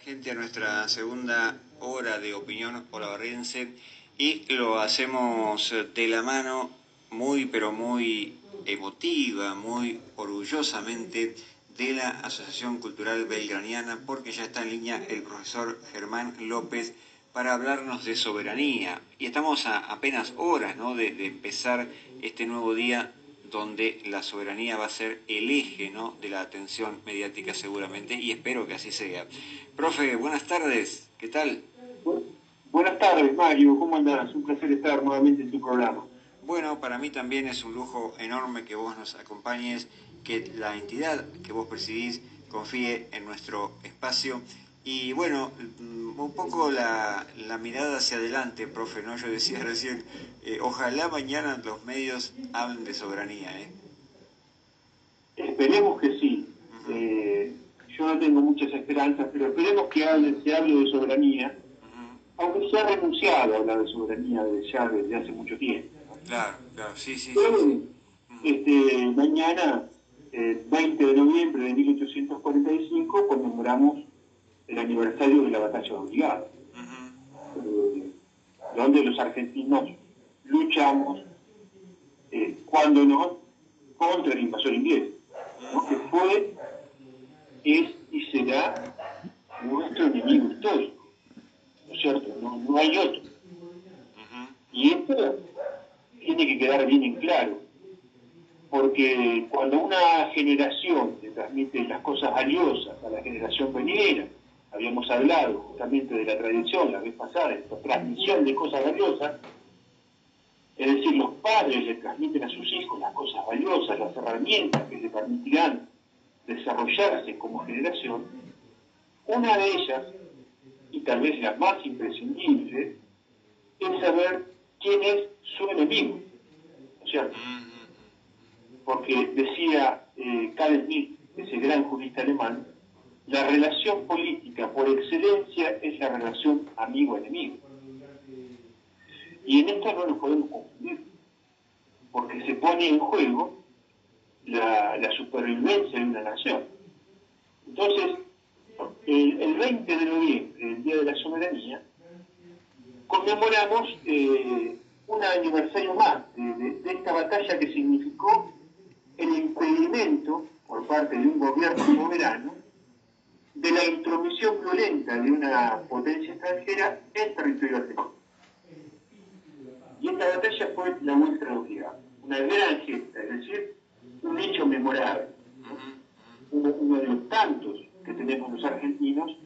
Gente, a nuestra segunda hora de opinión olavarriense y lo hacemos de la mano muy pero muy emotiva, muy orgullosamente de la Asociación Cultural Belgraniana, porque ya está en línea el profesor Germán López para hablarnos de soberanía. Y estamos a apenas horas, ¿no?, de empezar este nuevo día donde la soberanía va a ser el eje, ¿no?, de la atención mediática seguramente, y espero que así sea. Profe, buenas tardes, ¿qué tal? Buenas tardes, Mario, ¿cómo andás? Un placer estar nuevamente en tu programa. Bueno, para mí también es un lujo enorme que vos nos acompañes, que la entidad que vos presidís confíe en nuestro espacio. Y bueno, un poco la mirada hacia adelante, profe, ¿no? Yo decía recién, ojalá mañana los medios hablen de soberanía, ¿eh? Esperemos que sí. Ujú, Yo no tengo muchas esperanzas, pero esperemos que se hable de soberanía, ujú. aunque se ha renunciado a hablar de soberanía desde hace mucho tiempo. Claro, claro, sí, sí, Pero sí, sí. bueno, mañana, 20 de noviembre de 1845, conmemoramos el aniversario de la batalla de Obligado, Ujú, eh, donde los argentinos luchamos, cuando no, contra el invasor inglés, ¿no? Que ujú, fue, es y será nuestro enemigo histórico, ¿no es cierto? No hay otro. ujú. Y esto tiene que quedar bien en claro, porque cuando una generación le transmite las cosas valiosas a la generación venidera, habíamos hablado justamente de la tradición la vez pasada, esta transmisión de cosas valiosas, es decir, los padres le transmiten a sus hijos las cosas valiosas, las herramientas que le permitirán desarrollarse como generación. Una de ellas, y tal vez la más imprescindible, es saber quién es su enemigo, ¿no es cierto? Porque decía Carl Schmitt, ese gran jurista alemán, la relación política por excelencia es la relación amigo-enemigo. Y en esto no nos podemos confundir, porque se pone en juego la supervivencia de una nación. Entonces, el 20 de noviembre, el Día de la Soberanía, conmemoramos un aniversario más de esta batalla que significó el impedimento por parte de un gobierno soberano de la intromisión violenta de una potencia extranjera en territorio argentino. Y esta batalla fue la Vuelta de Obligado, una gran gesta, es decir, un hecho memorable, ¿no? Uno de los tantos que tenemos los argentinos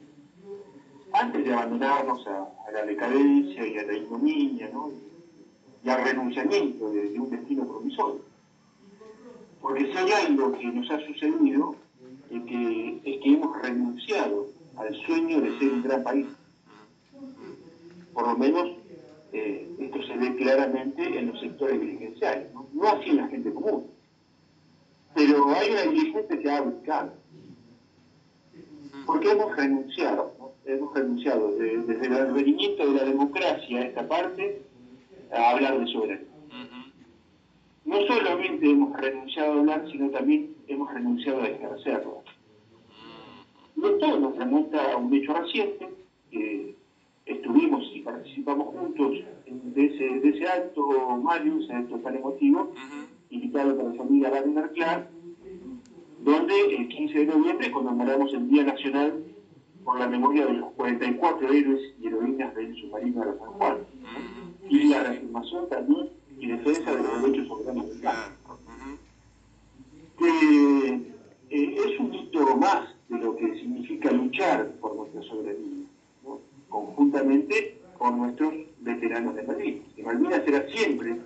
antes de abandonarnos a la decadencia y a la ignominia, ¿no?, y al renunciamiento de un destino promisorio. Porque si hay algo que nos ha sucedido es que hemos renunciado al sueño de ser un gran país. Por lo menos esto se ve claramente en los sectores dirigenciales, no así en la gente común. Pero hay una dirigencia que ha buscado, porque hemos renunciado, ¿no? Hemos renunciado desde el advenimiento de la democracia a esta parte a hablar de soberanía. No solamente hemos renunciado a hablar, sino también hemos renunciado a ejercerlo. Y esto nos remonta a un hecho reciente, que estuvimos y participamos juntos de ese acto, Mario, ese acto tan emotivo, invitado por la familia Wagner Clark, donde el 15 de noviembre conmemoramos el Día Nacional por la memoria de los 44 héroes y heroínas del submarino de la San Juan, ¿no? Y Sí, la sí, sí. reafirmación también y defensa de los derechos soberanos del campo, Claro. que es un hito más de lo que significa luchar por nuestra soberanía, ¿no?, conjuntamente con nuestros veteranos de Malvinas. Que Malvinas será siempre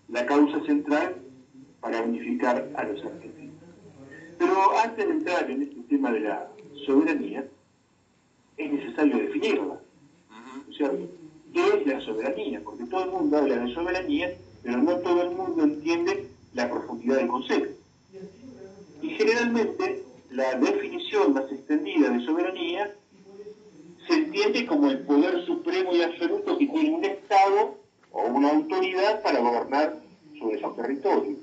la causa central para unificar a los argentinos. Pero antes de entrar en este tema de la soberanía, es necesario definirla, ¿no es cierto? ¿Qué es la soberanía? Porque todo el mundo habla de soberanía, pero no todo el mundo entiende la profundidad del concepto. Y generalmente la definición más extendida de soberanía se entiende como el poder supremo y absoluto que tiene un Estado o una autoridad para gobernar sobre su territorio.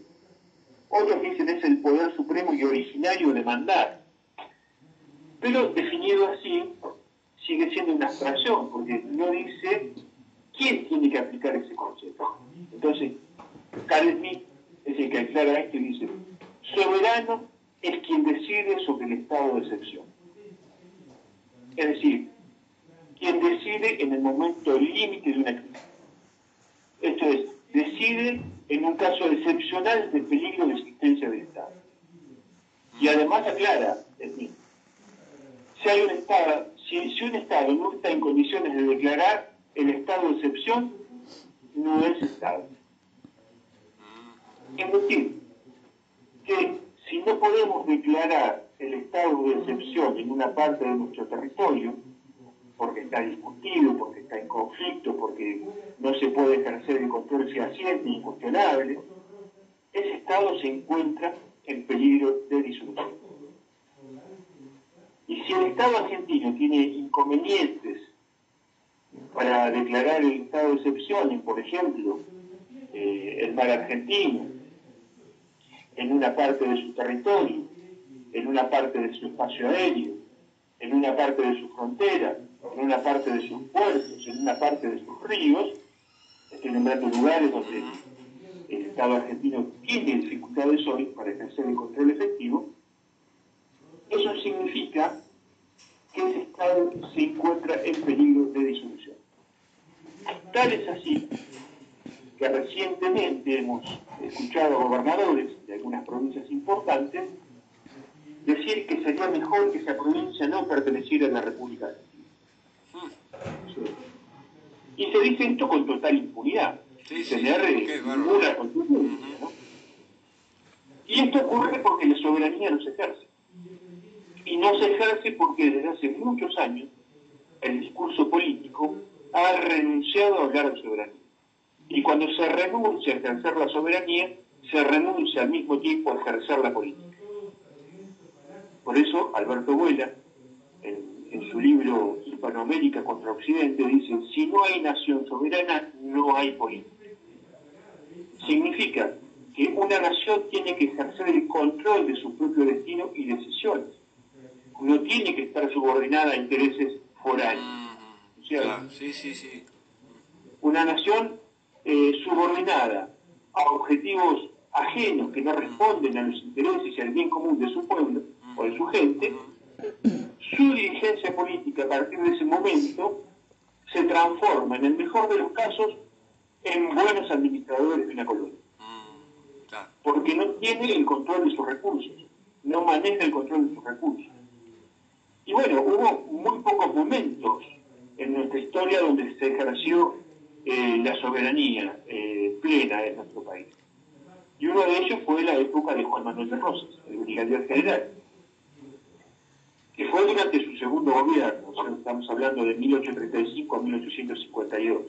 Otros dicen es el poder supremo y originario de mandar. Pero definido así, sigue siendo una abstracción, porque no dice quién tiene que aplicar ese concepto. Entonces, Carl Smith es el que aclara esto y dice, soberano es quien decide sobre el estado de excepción. Es decir, quien decide en el momento límite de una crisis. Esto es, decide en un caso excepcional de peligro de existencia del Estado. Y además aclara, Smith, si un Estado no está en condiciones de declarar el estado de excepción, no es Estado. Es decir, que si no podemos declarar el estado de excepción en una parte de nuestro territorio, porque está discutido, porque está en conflicto, porque no se puede ejercer el control fehaciente e incuestionable, ese Estado se encuentra en peligro de disolución. Y si el Estado argentino tiene inconvenientes para declarar el estado de excepción, por ejemplo, el mar argentino, en una parte de su territorio, en una parte de su espacio aéreo, en una parte de su frontera, en una parte de sus puertos, en una parte de sus ríos, estoy nombrando lugares donde el Estado argentino tiene dificultades hoy para ejercer el control efectivo, eso significa que ese Estado se encuentra en peligro de disolución. Tal es así que recientemente hemos escuchado a gobernadores de algunas provincias importantes decir que sería mejor que esa provincia no perteneciera a la República Argentina. Sí. Y se dice esto con total impunidad, sin tener ninguna contundencia, ¿no? Y esto ocurre porque la soberanía no se ejerce. Y no se ejerce porque desde hace muchos años el discurso político ha renunciado a hablar de soberanía. Y cuando se renuncia a ejercer la soberanía, se renuncia al mismo tiempo a ejercer la política. Por eso, Alberto Vuela, en su libro Hispanoamérica contra Occidente, dice, si no hay nación soberana, no hay política. Significa que una nación tiene que ejercer el control de su propio destino y decisiones. No tiene que estar subordinada a intereses foráneos. O sea, una nación subordinada a objetivos ajenos que no responden a los intereses y al bien común de su pueblo o de su gente, su dirigencia política a partir de ese momento se transforma, en el mejor de los casos, en buenos administradores de una colonia. Porque no tiene el control de sus recursos, no maneja el control de sus recursos. Y bueno, hubo muy pocos momentos en nuestra historia donde se ejerció la soberanía plena de nuestro país. Y uno de ellos fue la época de Juan Manuel de Rosas, el brigadier general, que fue durante su segundo gobierno, o sea, estamos hablando de 1835 a 1852,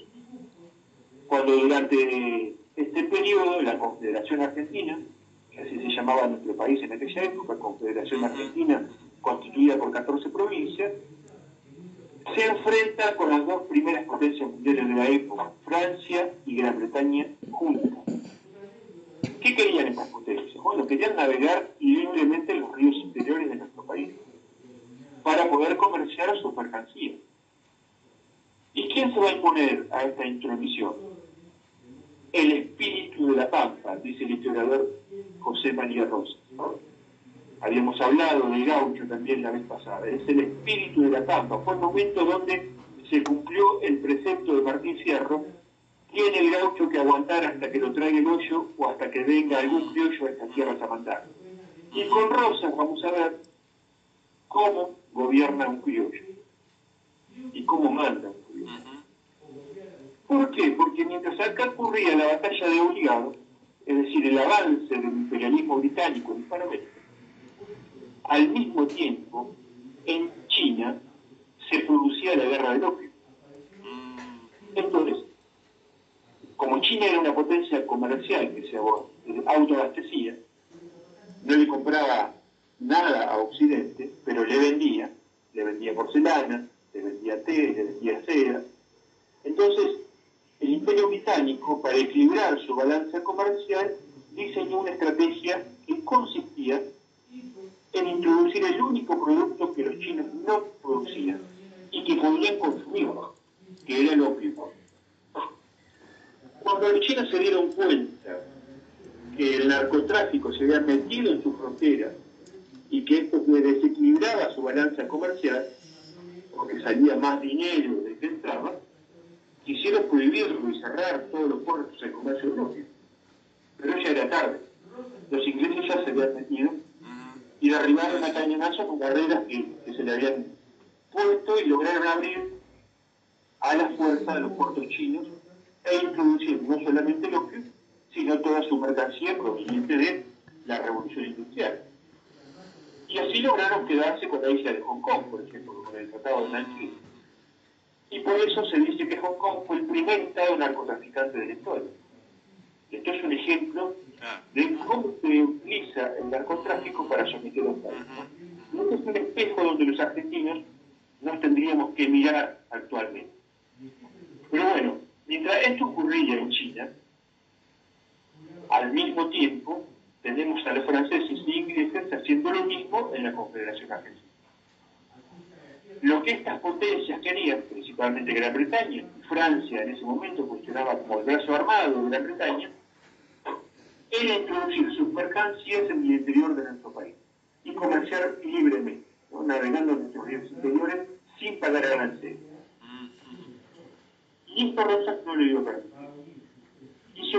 cuando durante este periodo la Confederación Argentina, que así se llamaba nuestro país en aquella época, Confederación Argentina constituida por 14 provincias, se enfrenta con las dos primeras potencias mundiales de la época, Francia y Gran Bretaña juntas. ¿Qué querían estas potencias? Bueno, querían navegar libremente en los ríos interiores de nuestro país para poder comerciar sus mercancías. ¿Y quién se va a imponer a esta intromisión? El espíritu de la Pampa, dice el historiador José María Rosas. Habíamos hablado del gaucho también la vez pasada. Es el espíritu de la Pampa. Fue el momento donde se cumplió el precepto de Martín Fierro. Tiene el gaucho que aguantar hasta que lo traiga el hoyo o hasta que venga algún criollo a estas tierras a mandar. Y con Rosas vamos a ver cómo gobierna un criollo y cómo manda un criollo. ¿Por qué? Porque mientras acá ocurría la batalla de Obligado, es decir, el avance del imperialismo británico en Hispanoamérica, al mismo tiempo, en China se producía la guerra del opio. Entonces, como China era una potencia comercial que se autoabastecía, no le compraba nada a Occidente, pero le vendía porcelana, le vendía té, le vendía seda. Entonces, el Imperio Británico, para equilibrar su balanza comercial, diseñó una estrategia que consistía en introducir el único producto que los chinos no producían, y que podían consumir, que era el opio. Cuando los chinos se dieron cuenta que el narcotráfico se había metido en su frontera y que esto desequilibraba su balanza comercial, porque salía más dinero del que entraba, quisieron prohibirlo y cerrar todos los puertos al comercio de opio. Pero ya era tarde. Los ingleses ya se habían metido y derribaron a cañonazo con barreras que se le habían puesto y lograron abrir a la fuerza de los puertos chinos e introducir no solamente el opio, sino toda su mercancía proveniente de la revolución industrial. Y así lograron quedarse con la isla de Hong Kong, por ejemplo, con el Tratado de Nanking. Y por eso se dice que Hong Kong fue el primer estado narcotraficante de la historia. Esto es un ejemplo de cómo se utiliza el narcotráfico para someter a un país. Y este es un espejo donde los argentinos nos tendríamos que mirar actualmente. Pero bueno, mientras esto ocurría en China, al mismo tiempo tenemos a los franceses e ingleses haciendo lo mismo en la Confederación Argentina. Lo que estas potencias querían, principalmente Gran Bretaña, y Francia en ese momento funcionaba como el brazo armado de Gran Bretaña, era introducir sus mercancías en el interior de nuestro país y comerciar libremente, ¿no? Navegando en nuestros ríos interiores sin pagar aranceles. Y esto Rosas no le dio permiso. Y se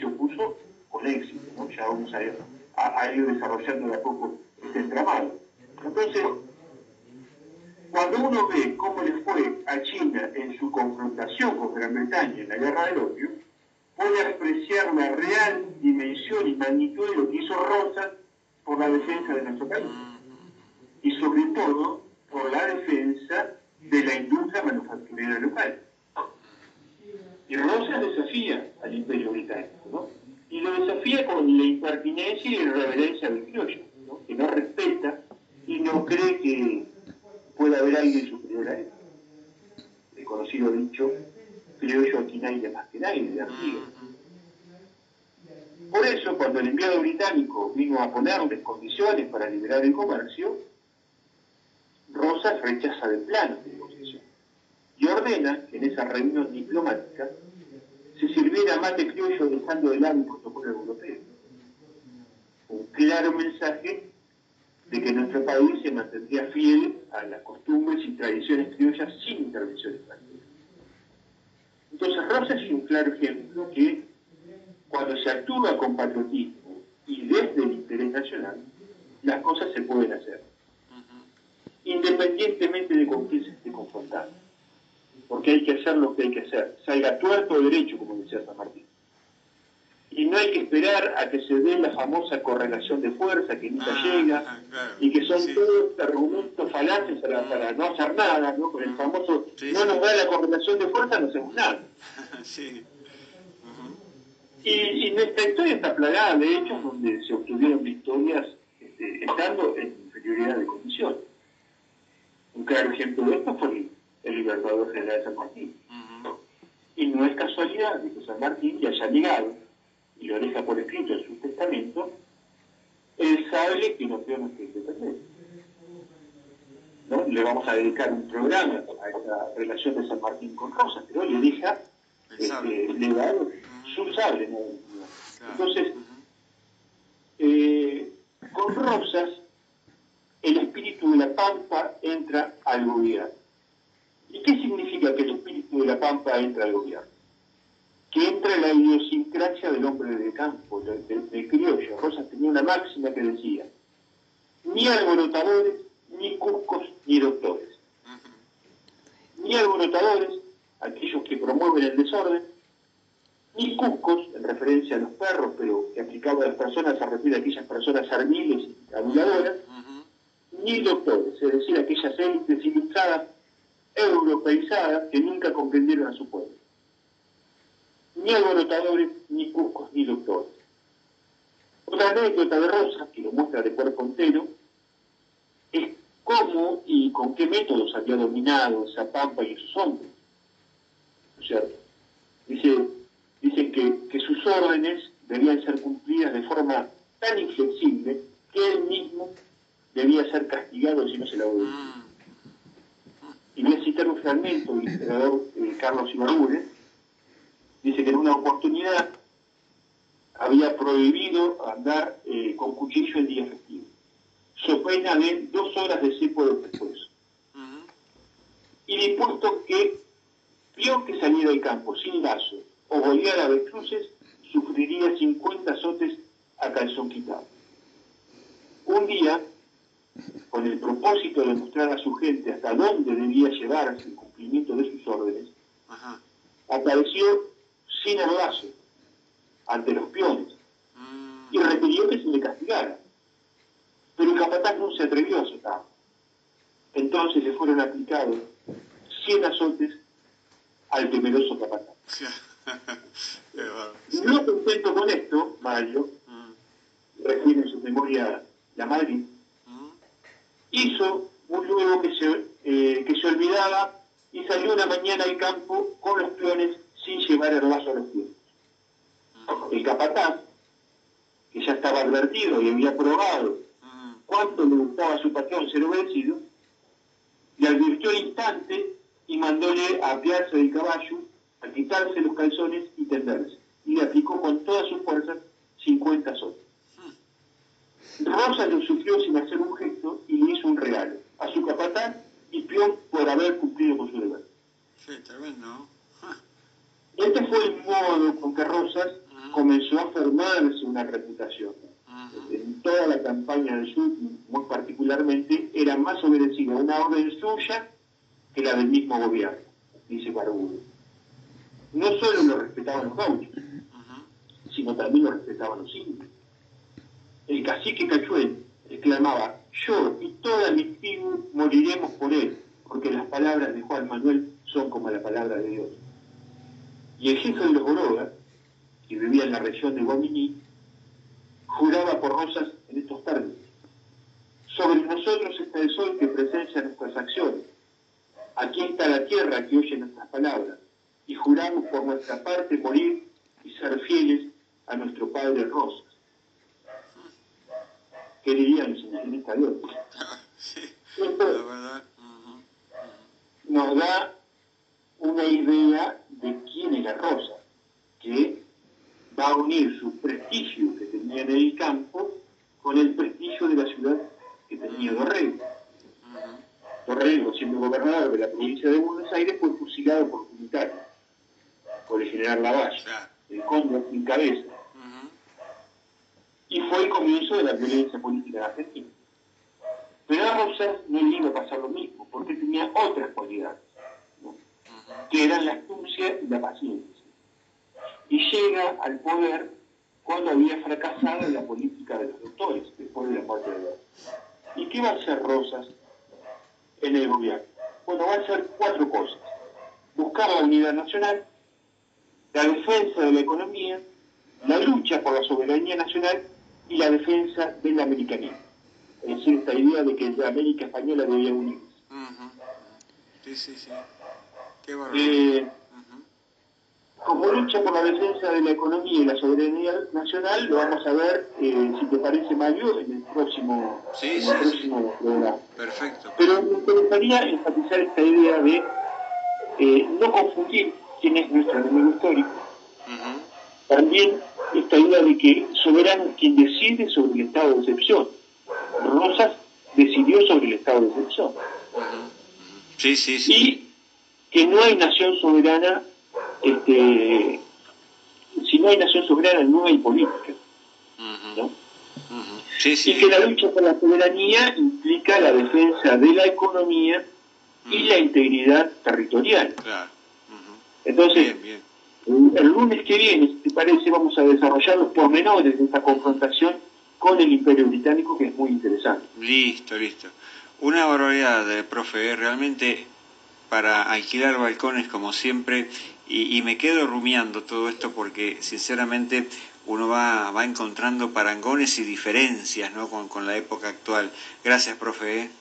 opuso con éxito, ¿no? Ya vamos a ir desarrollando de a poco este entramado. Entonces, cuando uno ve cómo le fue a China en su confrontación con Gran Bretaña en la guerra del opio, puede apreciar la real dimensión y magnitud de lo que hizo Rosas por la defensa de nuestro país. Y sobre todo, por la defensa de la industria manufacturera local. Y Rosas desafía al Imperio Británico, ¿no? Y lo desafía con la impertinencia y la irreverencia del criollo, ¿no? Que no respeta y no cree que pueda haber alguien superior a él. El conocido dicho, criollo aquí nadie más que nadie, de Artigas. Por eso, cuando el enviado británico vino a ponerles condiciones para liberar el comercio, Rosas rechaza de plano la negociación y ordena que en esa reunión diplomática se sirviera mate criollo dejando de lado el protocolo europeo. Un claro mensaje de que nuestro país se mantendría fiel a las costumbres y tradiciones criollas sin intervención extranjera. Entonces Rosas es un claro ejemplo que cuando se actúa con patriotismo y desde el interés nacional, las cosas se pueden hacer, independientemente de con quién se esté confrontando. Porque hay que hacer lo que hay que hacer, salga tuerto o derecho, como decía San Martín. Y no hay que esperar a que se dé la famosa correlación de fuerza que nunca llega, claro, y que son sí. todos argumentos falaces para no hacer nada, ¿no? Con el famoso, no nos da la correlación de fuerza, no hacemos nada. Sí. Y nuestra historia está plagada de hechos donde se obtuvieron victorias estando en inferioridad de condiciones. Un claro ejemplo de esto fue el Libertador General San Martín. Y no es casualidad de que San Martín le haya ligado, y lo deja por escrito en su testamento, el sable que nos dio nuestra independencia. ¿No? Le vamos a dedicar un programa a esta relación de San Martín con Rosas, pero le deja legado su sable, ¿no? Entonces, con Rosas, el espíritu de la Pampa entra al gobierno. ¿Y qué significa que el espíritu de la Pampa entra al gobierno? Que entra la idiosincrasia del hombre del campo, del criollo. Rosas tenía una máxima que decía: ni alborotadores, ni cuscos, ni doctores. Ni alborotadores, aquellos que promueven el desorden, ni cuscos, en referencia a los perros, pero que aplicado a las personas se refiere a aquellas personas serviles y aduladoras, ni doctores, es decir, aquellas élites ilustradas, europeizadas, que nunca comprendieron a su pueblo. Ni alborotadores, ni cuscos, ni doctores. Otra anécdota de Rosas, que lo muestra de cuerpo entero, es cómo y con qué métodos había dominado esa Pampa y sus hombres. ¿No es cierto? Dicen que sus órdenes debían ser cumplidas de forma tan inflexible que él mismo debía ser castigado si no se la obedecía. Y fragmento del historiador Carlos Ibarburu, dice que en una oportunidad había prohibido andar con cuchillo el día festivo, so pena de 2 horas de cepo de pescuezo. Y dispuesto que peón que saliera del campo sin lazo o goleara avestruces, sufriría 50 azotes a calzón quitado. Un día, con el propósito de mostrar a su gente hasta dónde debía llevarse el cumplimiento de sus órdenes, apareció sin el lazo ante los peones y requirió que se le castigara. Pero el capataz no se atrevió a azotar. Entonces le fueron aplicados 100 azotes al temeroso capataz. No contento con esto, Mario, refiere en su memoria la Madrid, hizo un luego que se olvidaba y salió una mañana al campo con los peones sin llevar el lazo a los pies. El capataz, que ya estaba advertido y había probado cuánto le gustaba a su patrón ser obedecido, le advirtió al instante y mandóle a apearse del caballo, a quitarse los calzones y tenderse. Y le aplicó con todas sus fuerzas 50 azotes. Rosas lo sufrió sin hacer un gesto y le hizo un regalo a su capataz y peón por haber cumplido con su deber. Sí, tremendo. Este fue el modo con que Rosas comenzó a formarse una reputación. En toda la campaña del sur, muy particularmente, era más obedecida a una orden suya que la del mismo gobierno, dice Ibarburu. No solo lo respetaban los gauchos, sino también lo respetaban los indios. El cacique Cachuel exclamaba: yo y toda mi tribu moriremos por él, porque las palabras de Juan Manuel son como la palabra de Dios. Y el jefe de los Orogas, que vivía en la región de Guaminí, juraba por Rosas en estos términos: sobre nosotros está el sol que presencia nuestras acciones. Aquí está la tierra que oye nuestras palabras, y juramos por nuestra parte morir y ser fieles a nuestro padre Rosas. ¿Qué dirían los indigenistas de hoy? Esto nos da una idea de quién era Rosas, que va a unir su prestigio que tenía en el campo con el prestigio de la ciudad que tenía Dorrego. Dorrego, siendo gobernador de la provincia de Buenos Aires, fue fusilado por unitarios, por el general Lavalle, el Cóndor sin cabeza. Y fue el comienzo de la violencia política en Argentina. Pero a Rosas no le iba a pasar lo mismo, porque tenía otras cualidades, ¿no? Que eran la astucia y la paciencia. Y llega al poder cuando había fracasado en la política de los doctores, después de la muerte de Dorrego. ¿Y qué va a hacer Rosas en el gobierno? Bueno, va a hacer 4 cosas: buscar la unidad nacional, la defensa de la economía, la lucha por la soberanía nacional y la defensa del americanismo. Es decir, esta idea de que la América española debía unirse. Sí. Qué barbaridad. Como lucha por la defensa de la economía y la soberanía nacional, lo vamos a ver, si te parece, Mario, en el próximo programa. Perfecto. Pero me interesaría enfatizar esta idea de no confundir quién es nuestro enemigo histórico. También esta idea de que soberano es quien decide sobre el estado de excepción. Rosas decidió sobre el estado de excepción. Sí. Y que no hay nación soberana, si no hay nación soberana no hay política, ¿no? Y que la lucha por la soberanía implica la defensa de la economía y la integridad territorial. Claro. Entonces, bien. El lunes que viene, si te parece, vamos a desarrollar los pormenores de esta confrontación con el Imperio Británico, que es muy interesante. Listo. Una barbaridad, profe, realmente para alquilar balcones como siempre, y me quedo rumiando todo esto porque sinceramente uno va encontrando parangones y diferencias, ¿no? con la época actual. Gracias, profe.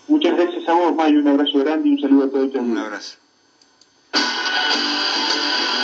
Muchas gracias a vos, Mario, un abrazo grande y un saludo a todos. Un abrazo.